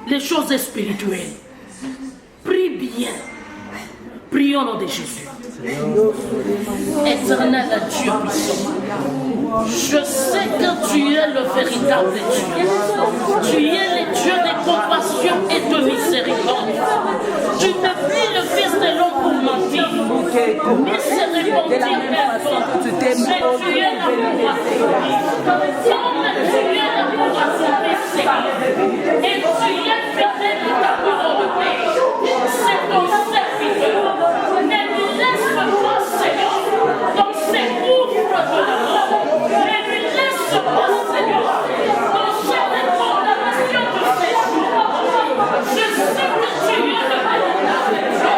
les choses spirituelles. Prie bien. Prions au nom de Jésus. Éternel Dieu puissant, je sais que tu es le véritable Dieu. Tu es le Dieu de compassion et de miséricorde. Tu ne pries le Fils de l'homme pour mentir, ni se repentir mais tu es là pour accomplir. Comme tu es là pour accomplir, Seigneur. Et tu es fidèle à ta parole de paix. C'est ton serviteur. Ne nous laisse pas, Seigneur, dans ces gouffres de la mort. Ne nous laisse pas, Seigneur, dans cette condamnation de ces jours. Je sais que tu es le véritable Dieu.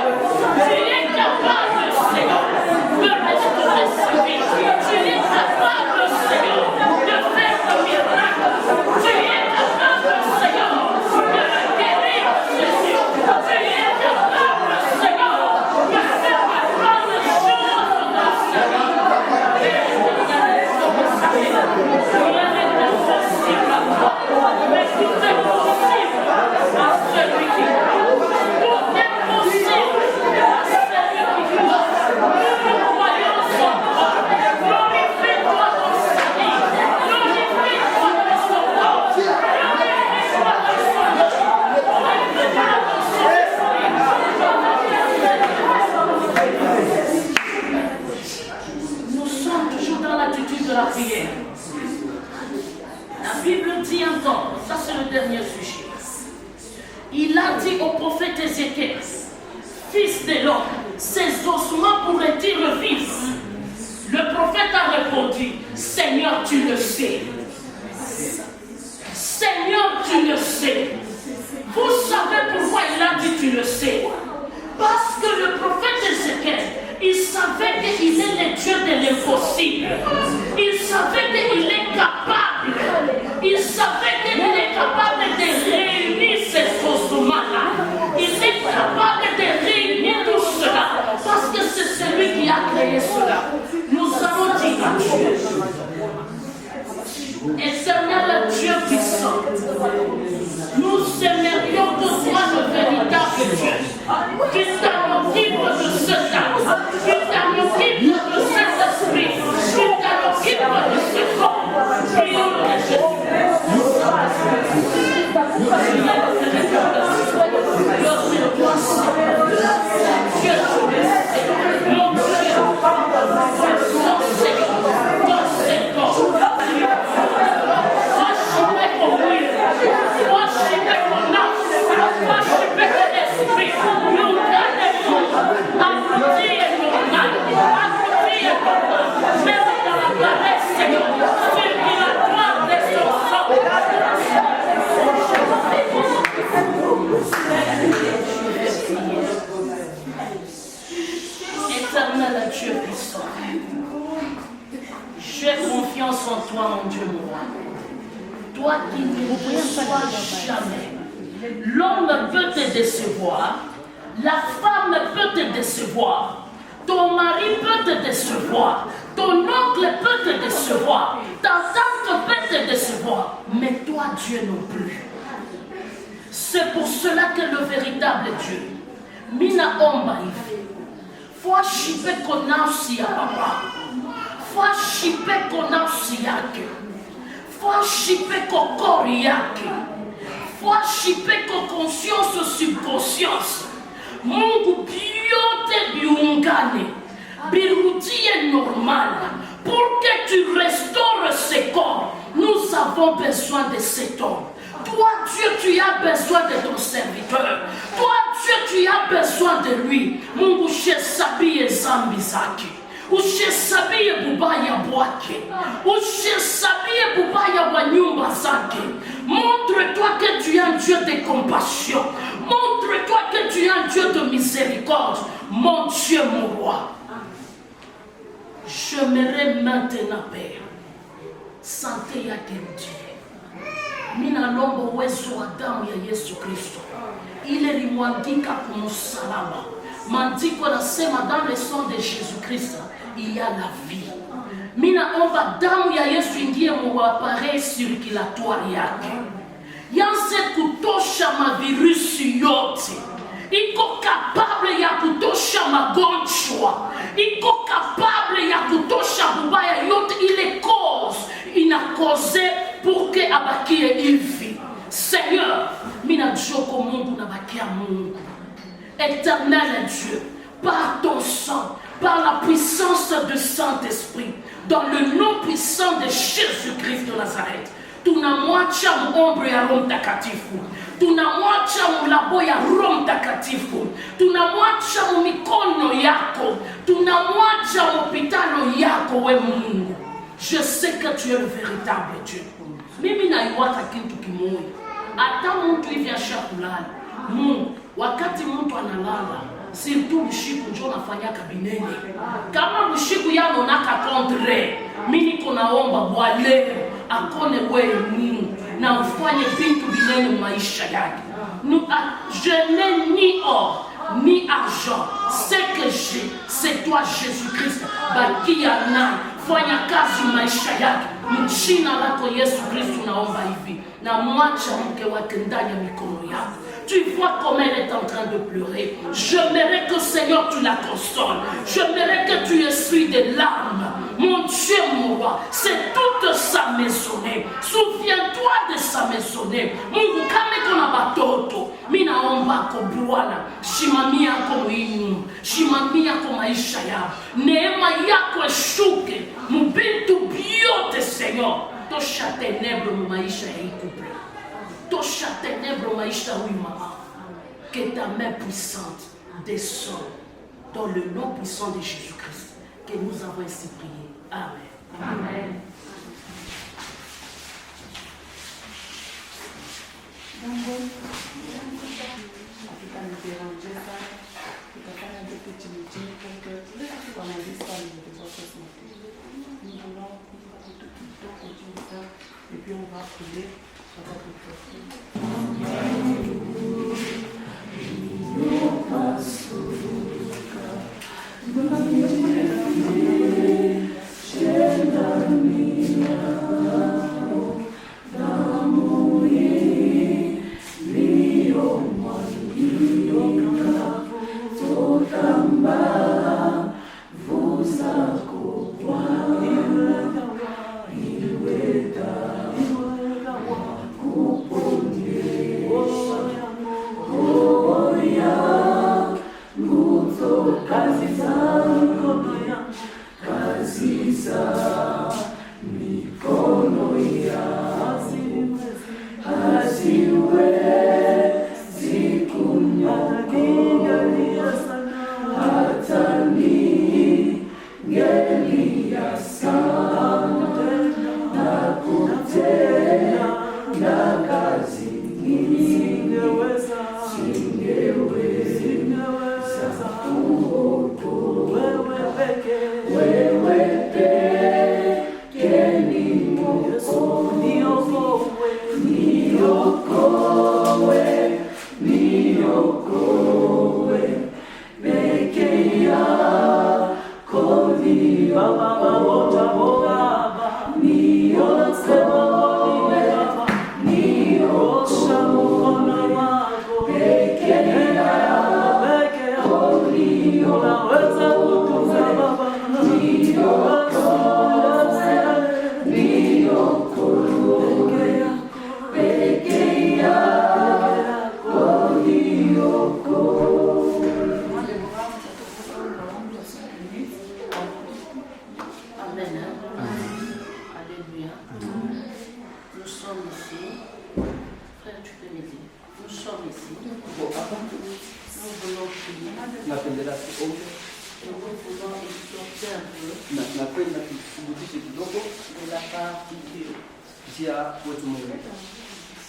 Tu es capable, Seigneur, de restaurer sa vie. Tu es capable, Seigneur, de faire des miracles. Tu es capable, Seigneur, de guérir Jésus. Tu es capable, Seigneur, de faire de grandes choses dans sa vie. Mais tout est possible à celui qui croit. Tout est possible à celui qui croit. Nous croyons en toi. Glorifie-toi dans sa vie. Glorifie-toi dans son corps. Glorifie-toi dans son âme. Glorifie-toi dans son esprit. Nous sommes toujours dans l'attitude de la prière. La Bible dit encore, ça c'est le dernier sujet. Il a dit au prophète Ézéchiel, fils de l'homme, ces ossements pourraient-ils revivre? Le prophète a répondu, Seigneur, tu le sais. Seigneur, tu le sais. Vous savez pourquoi il a dit tu le sais? Parce que le prophète Ézéchiel, il savait qu'il est le Dieu de l'impossible. Il savait qu'il est capable. Il savait qu'il est capable de réunir ces ossements-là. Il est capable de réunir tout cela. Parce que c'est celui qui a créé cela. Nous allons dire à Dieu, Éternel Dieu puissant, nous aimerions que toi le véritable Dieu, qui t'en occupe de ce temps, qui t'en occupe de cet esprit, qui t'en occupe de ce corps. Prions le Jésus. Éternel Dieu puissant, j'ai confiance en toi, mon Dieu, mon roi. Toi qui ne déçois jamais. L'homme peut te décevoir, la femme peut te décevoir, ton mari peut te décevoir, ton oncle peut te décevoir, ta tante peut te décevoir, mais toi, Dieu non plus. C'est pour cela que le véritable Dieu, Mina Omba Ife, faut chiper qu'on a aussi à papa, faut chiper qu'on a aussi à que, faut chiper qu'on coriaque, faut chiper qu'on conscience subconscience, Mungu biote biungane, biruti est normal, pour que tu restaures ce corps, nous avons besoin de cet homme. Toi, Dieu, tu as besoin de ton serviteur. Toi, Dieu, tu as besoin de lui. Mungu shesabi e zambi zake. Ushesabi e bubaya bwake. Ushesabi e bubaya wa nyumba zake. Montre-toi que tu es un Dieu de compassion. Montre-toi que tu es un Dieu de miséricorde. Mon Dieu, mon roi. J'aimerais maintenant, Père, santé ya Dieu. Mina lombo uwezo wa damu ya Yesu Kristo ile limwagika kwa msalaba. Maandiko yanasema dans le sang de Jésus Christ il y a la vie. Mina omba damu ya Yesu ingie mu appareil circulatoire yake. Ya mavirusi yote, iko capable ya kutosha magonjwa, iko capable ya kutosha bubaya yote ile cause inakoze pour que abakie hivi. Seigneur, mina joko Mungu nabakia Mungu. Éternel Dieu, par ton sang, par la puissance du Saint-Esprit, dans le nom puissant de Jésus-Christ de Nazareth, tunamwacha muombe ya Roho Mtakatifu, tunamwacha mulabo ya Roho Mtakatifu, tunamwacha mumikono yako, tunamwacha mupitalo yako we Mungu. Je sais que tu es le véritable Dieu. Mimi naiwata kitu kimoja, hata mtu hivi ashakulala Mungu, wakati mtu analala surtout mshiku njo nafanyaka binene. Kama mshiku yano naka kontre, mimi niko naomba Bwana akone wewe Mungu na ufanye vitu binene maisha yake. Je n'ai ni or ni argent, ce que j'ai c'est toi Jésus-Christ. Bakia na fanya kazi maisha yake. Mchina lako Yesu Kristo naomba hivi, na mwacha mke wake ndani ya mikono yako. Tu vois comme elle est en train de pleurer. J'aimerais que Seigneur tu la consoles. J'aimerais que tu essuies des larmes. Mon Dieu, mon roi, c'est toute sa maisonnée. Souviens-toi de sa maisonnée. Mungu kame kona batoto. Mina omba ko Bwana. Shimamia ko muhimu. Shimamia ko maisha yao. Neema yako eshuke. Mubintu biote Seigneur. Tosha ténèbre mu maisha ya couple. Tosha ténèbre maisha oui maman. Que ta main puissante descende dans le nom puissant de Jésus-Christ que nous avons ainsi prié. Amen. Amen. Et puis on va prier.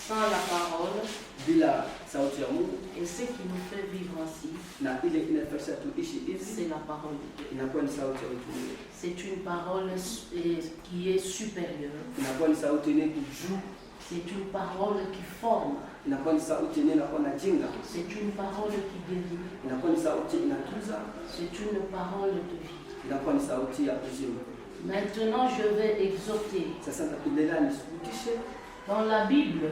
Sans la parole et ce qui nous fait vivre ainsi, c'est la parole de Dieu. C'est une parole qui est supérieure. C'est une parole qui forme. C'est une parole qui guérit. C'est une parole de vie. Maintenant, je vais exhorter. Dans la Bible,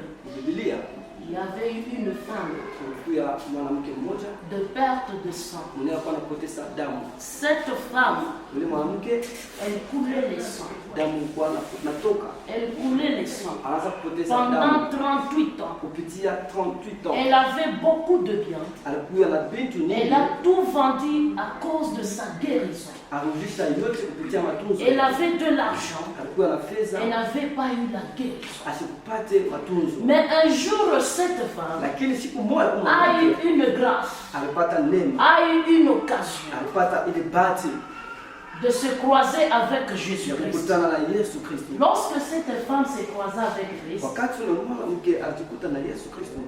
Il y avait eu une femme kulikuwa mwanamke mmoja de perte de sang. mwenye alikuwa anapoteza damu. Cette femme, Yule mwanamke elle coulait les sangs. damu ilikuwa natoka, Elle coulait les sangs. anaanza kupoteza Pendant damu 38 ans. kupitia 38 ans. Elle avait beaucoup de biens. Alikuwa na vitu Elle nyingi, a tout vendu à cause de sa guérison. arudisha yote kupitia matunzo. Elle avait de l'argent. Alikuwa na fedha, Elle n'avait pas eu la guérison. asikupate matunzo. Mais un jour, cette femme Lakini siku moja huyu a eu mwanamke une grâce, alipata neema, a eu une occasion alipata ile bahati de se croiser avec ya Jésus-Christ. kukutana na Yesu Kristo. Lorsque cette femme s'est croisée avec Christ, Wakati ule mwanamke alijikuta na Yesu Kristo,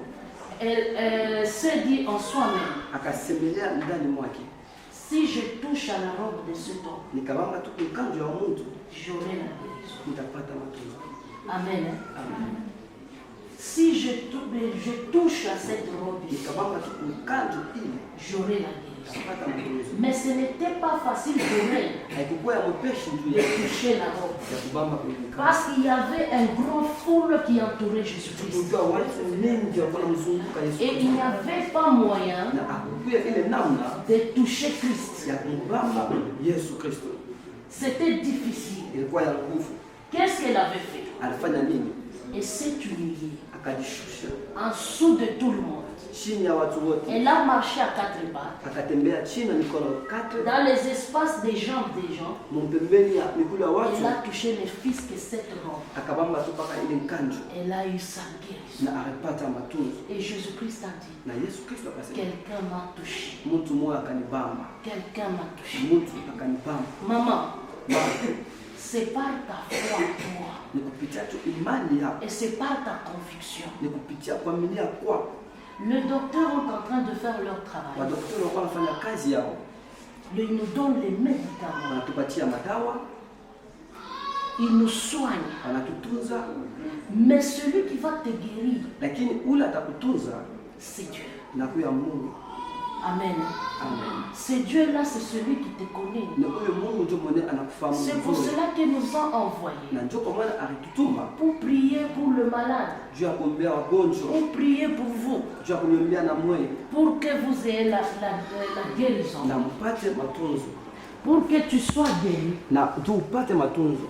elle s'est dit en soi-même, akasemelea ndani mwake, si je touche à la robe de cet homme, nikabamba tu mkanjo wa mtu j'aurai la guérison. nitapata matunzo. Amen. Amen. Si je touche à cette robe, Nikabamba tu mkanjo ili j'aurai la guérison. nitapata matunzo. Mais ce n'était pas facile pour elle Haikukuwa ya mwepesi juu de ya toucher la robe. kubamba kwenye mkanjo. Parce qu'il y avait un grand foule qui entourait Jésus-Christ. Kulikuwa watu wengi walikuwa wanamzunguka Yesu Et il n'y avait pas moyen na hakukuwa ile namna de toucher Christ. ya kumbamba Yesu Kristo. C'était difficile. Ilikuwa ya nguvu. Qu'est-ce qu'elle avait fait? Alifanya nini? Elle s'est humiliée Akajishusha en dessous de tout le monde. chini ya watu wote, Elle a marché à quatre pattes akatembea chini na mikono kate dans les espaces des jambes des gens. mpembeni ya miguu ya watu, Elle a touché les fils que cette robe. akabamba tu mpaka ile mkanjo Elle a eu sa guérison. na alipata matunzo. Et Jésus-Christ a dit, Na Yesu Kristo akasema, quelqu'un m'a touché. mtu mmoja akanibamba, Quelqu'un m'a touché. mtu akanibamba. Maman, Baba, c'est par ta foi, toi. ni kupitia tu imani yako, Et c'est par ta conviction. ni kupitia kuaminia kwako. Les docteurs sont en train de faire leur travail. Madaktari walikuwa wanafanya kazi yao, Ils nous donnent les médicaments. wanatupatia madawa, Ils nous soignent. wanatutunza, Mais celui qui va te guérir, lakini ule atakutunza c'est Dieu. na kuya Mungu. Amen. Amen. Ce Dieu-là, c'est celui qui te connaît. Na ule Mungu ndio mwenye anakufahamu C'est pour vizuri, cela qu'il nous a envoyés. na ndio kwa maana alitutuma Pour prier pour le malade. juu ya kuombea wagonjwa, Pour prier pour vous. juu ya kuniombea na mwe Pour que vous ayez la guérison. na mpate matunzo, Pour que tu sois guéri. na tu upate matunzo.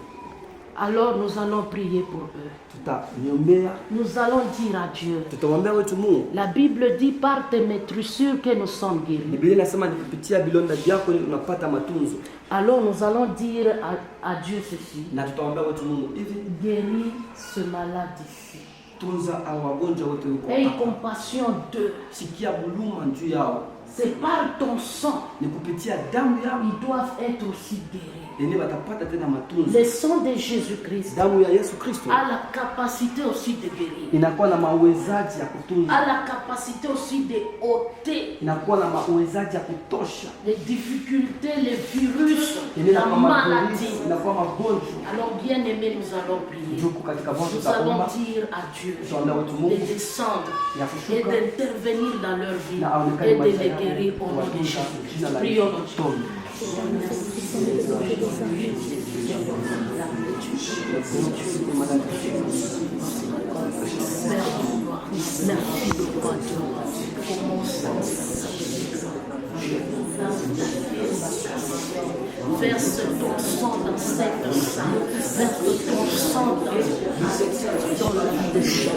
Alors nous allons prier pour eux. Tutaniombea, Nous allons dire à Dieu. tutamwambia wetu Mungu. La Bible dit par tes meurtrissures que nous sommes guéris. Biblia inasema ni kupitia bilonda vyako ndio unapata matunzo, Alors nous allons dire à Dieu ceci. na tutamwambia wetu Mungu hivi, Guéris ce malade ici. tunza au wagonjwa wote huko Aie hapa, compassion d'eux. sikia buluma juu yao, C'est par ton sang. ni kupitia damu yao Ils doivent être aussi guéris. ndio watapata tena matunzo. Le sang de Jésus-Christ Damu ya Yesu Kristo a la capacité aussi de guérir. inakuwa na mawezaji ya kutunza, A la capacité aussi de ôter inakuwa na mawezaji ya kutosha, les difficultés, les virus, la inakuwa maladie. magonjwa, inakuwa magonjwa. Alors bien aimé, nous allons prier. Ndugu, katika Bwana Nous allons tutaomba dire à Dieu tutaomba wetu de Mungu descendre ya et kushuka d'intervenir dans leur vie na aonekane et de maisha les yao, guérir au nom de kuwatunza Jésus. jina la Prions Yesu. notre Tuombe. Merci de toi, Dieu. Commence verse ton sang dans cette salle. Verse ton sang dans la vie de Jésus.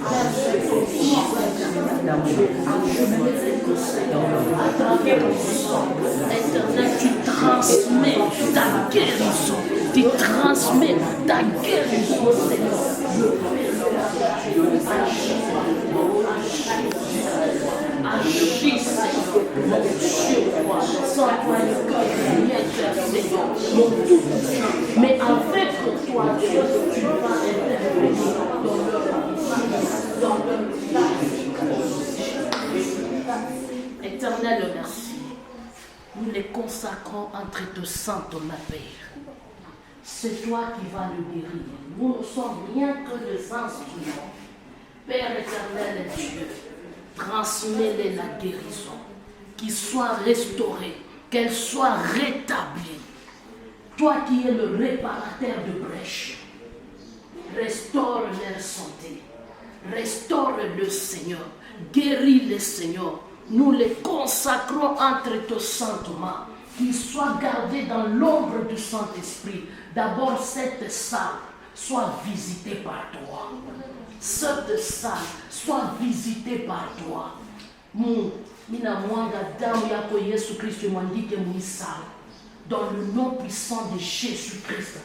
Verse ton sang à travers ton sang. Éternel, tu transmets ta guérison. Tu transmets ta guérison, Seigneur. Agis, Seigneur, mon Dieu, sans toi, ne peux rien faire, Seigneur, mon tout puissant. Mais avec toi, Dieu, tu vas intervenir dans leur vie, dans leur vie. Éternel, merci. Nous les consacrons entre tes saints, ton Père. C'est toi qui vas le guérir. Nous ne sommes rien que des instruments. Père éternel et Dieu, transmets-les la guérison, qu'ils soient restaurés, qu'elle soit rétablie. Toi qui es le réparateur de brèches, restaure leur santé, Restaure-le, Seigneur. Guéris-le, Seigneur. Nous les consacrons entre tes saintes mains. Qu'ils soient gardés dans l'ombre du Saint-Esprit. D'abord, cette salle soit visitée par toi. Cette salle soit visitée par toi. Mina mwanga damu yako Yesu Kristo mwandike muisala. Dans le nom puissant de Jésus-Christ.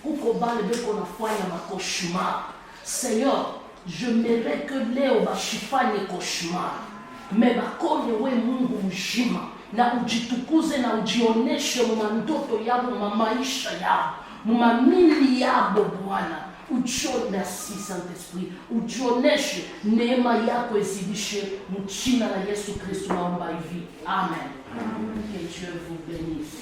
Ukobale beko nafanya makoshuma. Seigneur, je mérite que leo bashifanye koshuma. Mais bakone we Mungu mzima na ujitukuze na ujioneshe mmandoto yabo mamaisha yabo. Mumamili yabo Bwana. Merci Saint-Esprit. Ujioneshe neema yako ezidishe mchina na Yesu Kristo naomba hivi. Amen. Que Dieu vous bénisse.